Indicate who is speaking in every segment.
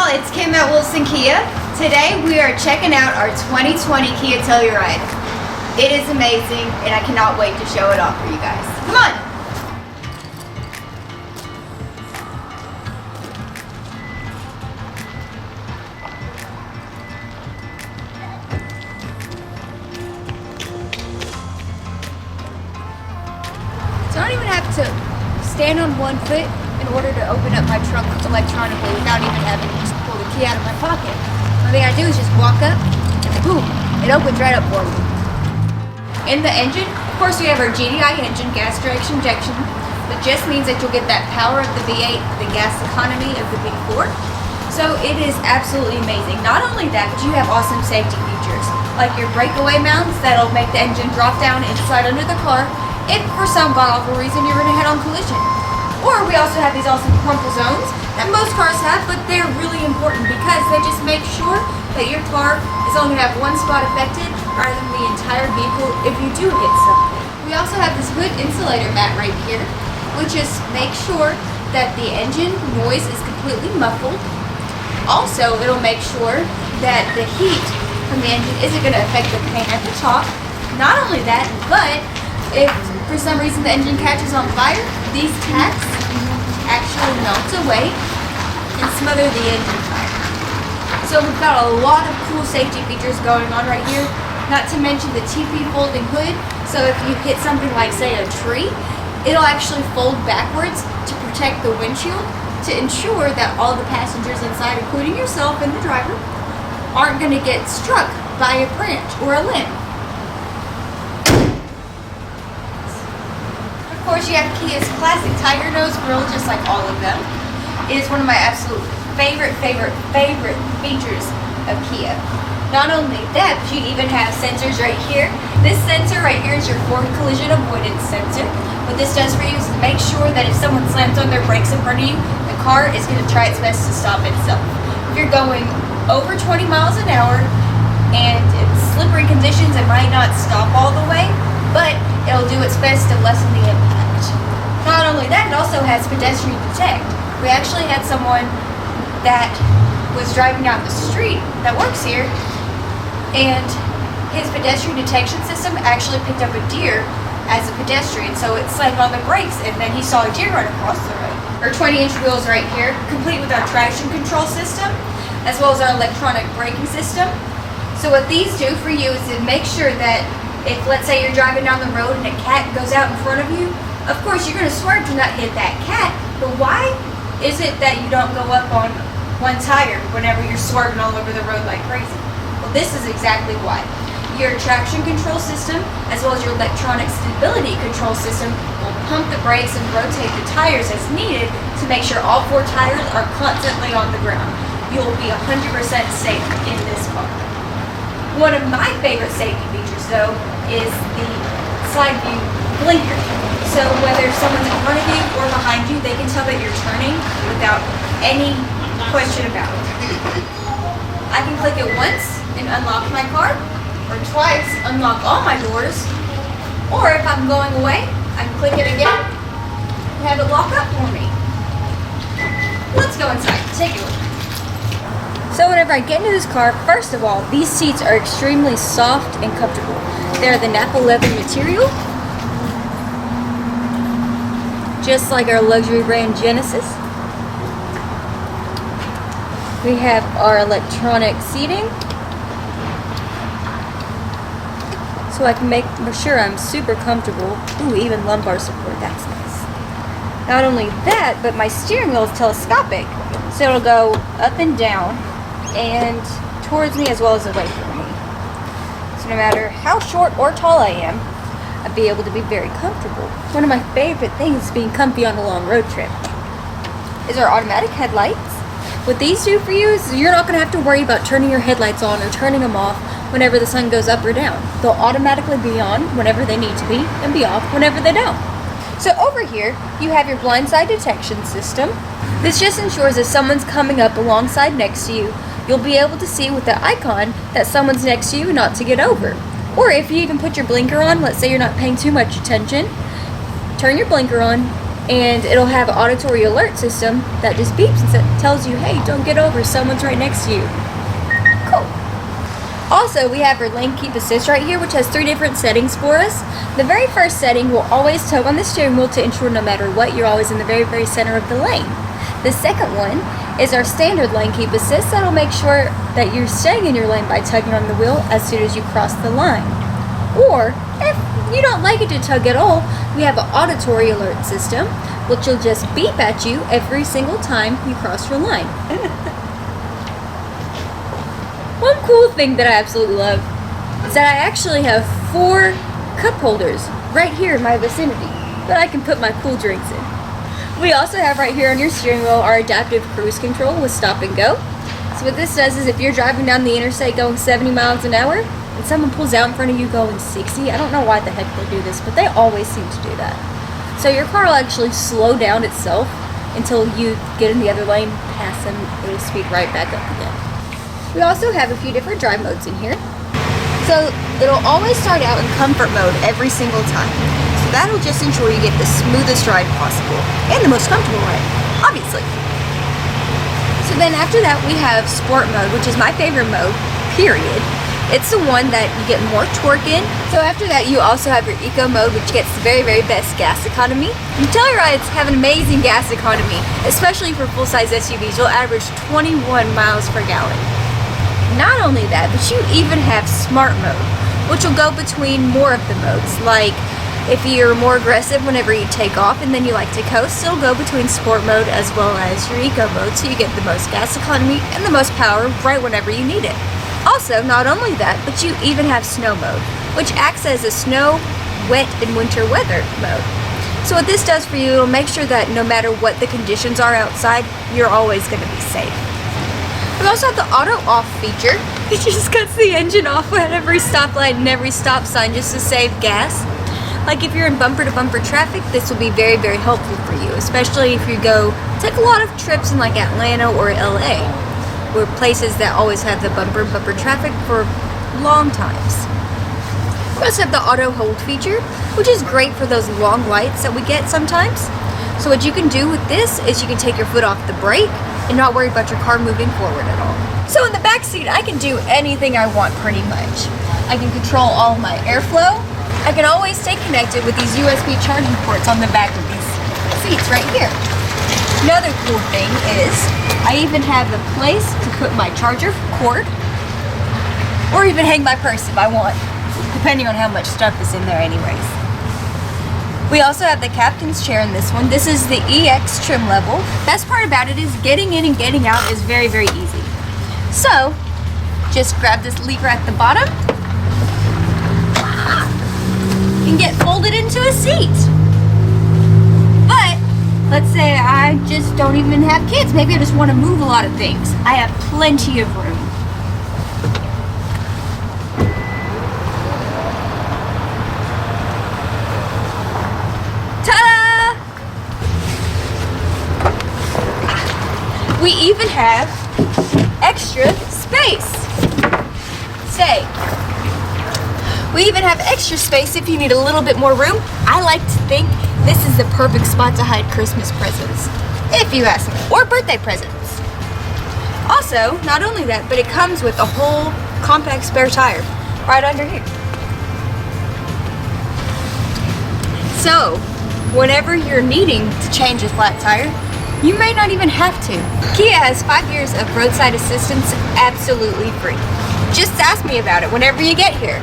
Speaker 1: y'all, it's Kim at Wilson Kia. Today we are checking out our 2020 Kia Telluride. It is amazing and I cannot wait to show it off for you guys. Come on! So I don't even have to stand on one foot in order to open up my trunk electronically without even having to pull the key out of my pocket. The thing I do is just walk up and boom, it opens right up for me. In the engine, of course we have our GDI engine, gas direct injection, which just means that you'll get that power of the V8, the gas economy of the V4. So it is absolutely amazing. Not only that, but you have awesome safety features, like your breakaway mounts that'll make the engine drop down and slide under the car if for some god-awful reason you're in a head-on collision. Or we also have these awesome crumple zones that most cars have, but they're really important because they just make sure that your car is only going to have one spot affected rather than the entire vehicle if you do hit something. We also have this hood insulator mat right here, which just makes sure that the engine noise is completely muffled. Also, it'll make sure that the heat from the engine isn't going to affect the paint at the top. Not only that, but if for some reason the engine catches on fire, these tacks actually melt away and smother the engine tire. So we've got a lot of cool safety features going on right here, not to mention the TP folding hood. So if you hit something like, say, a tree, it'll actually fold backwards to protect the windshield to ensure that all the passengers inside, including yourself and the driver, aren't going to get struck by a branch or a limb. Of course, you have Kia's classic tiger nose grille, just like all of them. It is one of my absolute favorite features of Kia. Not only that, but you even have sensors right here. This sensor right here is your forward collision avoidance sensor. What this does for you is to make sure that if someone slams on their brakes in front of you, the car is going to try its best to stop itself. If you're going over 20 miles an hour and it's slippery conditions, it might not stop all the way, but it'll do its best to lessen the impact. Not only that, it also has pedestrian detect. We actually had someone that was driving down the street that works here, and his pedestrian detection system actually picked up a deer as a pedestrian, so it slammed on the brakes and then he saw a deer run across the road. Our 20-inch wheels right here, complete with our traction control system, as well as our electronic braking system. So what these do for you is to make sure that if, let's say, you're driving down the road and a cat goes out in front of you, of course you're going to swerve to not hit that cat, but why is it that you don't go up on one tire whenever you're swerving all over the road like crazy? Well, this is exactly why. Your traction control system, as well as your electronic stability control system, will pump the brakes and rotate the tires as needed to make sure all four tires are constantly on the ground. You'll be 100% safe in this car. One of my favorite safety features, though, is the side view blinker. So whether someone's in front of you or behind you, they can tell that you're turning without any question about it. I can click it once and unlock my car, or twice, unlock all my doors, or if I'm going away, I can click it again and have it lock up for me. Let's go inside, take a look. So whenever I get into this car, first of all, these seats are extremely soft and comfortable. They're the Nappa leather material, just like our luxury brand Genesis. We have our electronic seating, so I can make sure I'm super comfortable. Ooh, even lumbar support, that's nice. Not only that, but my steering wheel is telescopic, so it'll go up and down and towards me as well as away from me. So no matter how short or tall I am, I'd be able to be very comfortable. One of my favorite things being comfy on a long road trip is our automatic headlights. What these do for you is you're not going to have to worry about turning your headlights on or turning them off whenever the sun goes up or down. They'll automatically be on whenever they need to be and be off whenever they don't. So over here, you have your blindside detection system. This just ensures if someone's coming up alongside next to you, you'll be able to see with the icon that someone's next to you and not to get over. Or if you even put your blinker on, let's say you're not paying too much attention, turn your blinker on, And it'll have an auditory alert system that just beeps and tells you, hey, don't get over, someone's right next to you. Cool. Also, we have our lane keep assist right here, which has 3 different settings for us. The very first setting will always tug on the steering wheel to ensure no matter what, you're always in the very, very center of the lane. The second one is our standard lane keep assist that'll make sure that you're staying in your lane by tugging on the wheel as soon as you cross the line. Or, if you don't like it to tug at all, we have an auditory alert system, which will just beep at you every single time you cross your line. One cool thing that I absolutely love is that I actually have 4 cup holders right here in my vicinity that I can put my cool drinks in. We also have right here on your steering wheel our adaptive cruise control with stop and go. So what this does is if you're driving down the interstate going 70 miles an hour and someone pulls out in front of you going 60, I don't know why the heck they do this, but they always seem to do that. So your car will actually slow down itself until you get in the other lane, pass them, it'll speed right back up again. We also have a few different drive modes in here. So it'll always start out in comfort mode every single time. So that'll just ensure you get the smoothest ride possible and the most comfortable ride, obviously. So then after that we have sport mode, which is my favorite mode, period. It's the one that you get more torque in. So after that you also have your eco mode, which gets the very, very best gas economy. And Tellurides have an amazing gas economy, especially for full-size SUVs. You'll average 21 miles per gallon. Not only that, but you even have smart mode, which will go between more of the modes. Like if you're more aggressive whenever you take off and then you like to coast, it'll go between sport mode as well as your eco mode, so you get the most gas economy and the most power right whenever you need it. Also, not only that, but you even have snow mode, which acts as a snow, wet, and winter weather mode. So what this does for you, it'll make sure that no matter what the conditions are outside, you're always going to be safe. We also have the auto off feature. It just cuts the engine off at every stoplight and every stop sign just to save gas. Like if you're in bumper to bumper traffic, this will be very, very helpful for you, especially if you go take a lot of trips in like Atlanta or LA, where places that always have the bumper to bumper traffic for long times. We also have the auto hold feature, which is great for those long lights that we get sometimes. So what you can do with this is you can take your foot off the brake and not worry about your car moving forward at all. So in the back seat, I can do anything I want pretty much. I can control all of my airflow. I can always stay connected with these USB charging ports on the back of these seats right here. Another cool thing is I even have a place to put my charger cord or even hang my purse if I want, depending on how much stuff is in there anyways. We also have the captain's chair in this one. This is the EX trim level. Best part about it is getting in and getting out is very, very easy. So just grab this lever at the bottom and get folded into a seat. But let's say I just don't even have kids. Maybe I just want to move a lot of things. I have plenty of room. Ta-da! We even have extra space. We even have extra space if you need a little bit more room. I like to think this is the perfect spot to hide Christmas presents, if you ask me, or birthday presents. Also, not only that, but it comes with a whole compact spare tire right under here. So, whenever you're needing to change a flat tire, you may not even have to. Kia has 5 years of roadside assistance absolutely free. Just ask me about it whenever you get here.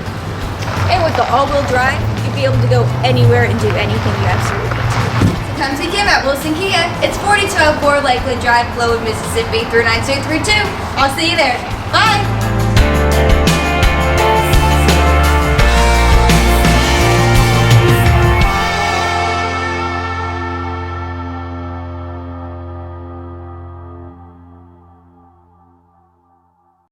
Speaker 1: And with the all-wheel drive, you'll be able to go anywhere and do anything you absolutely need to. So come see Kim at Wilson Kia. It's 4204 Lakeland Drive, Flowood, Mississippi, 39232. I'll see you there. Bye!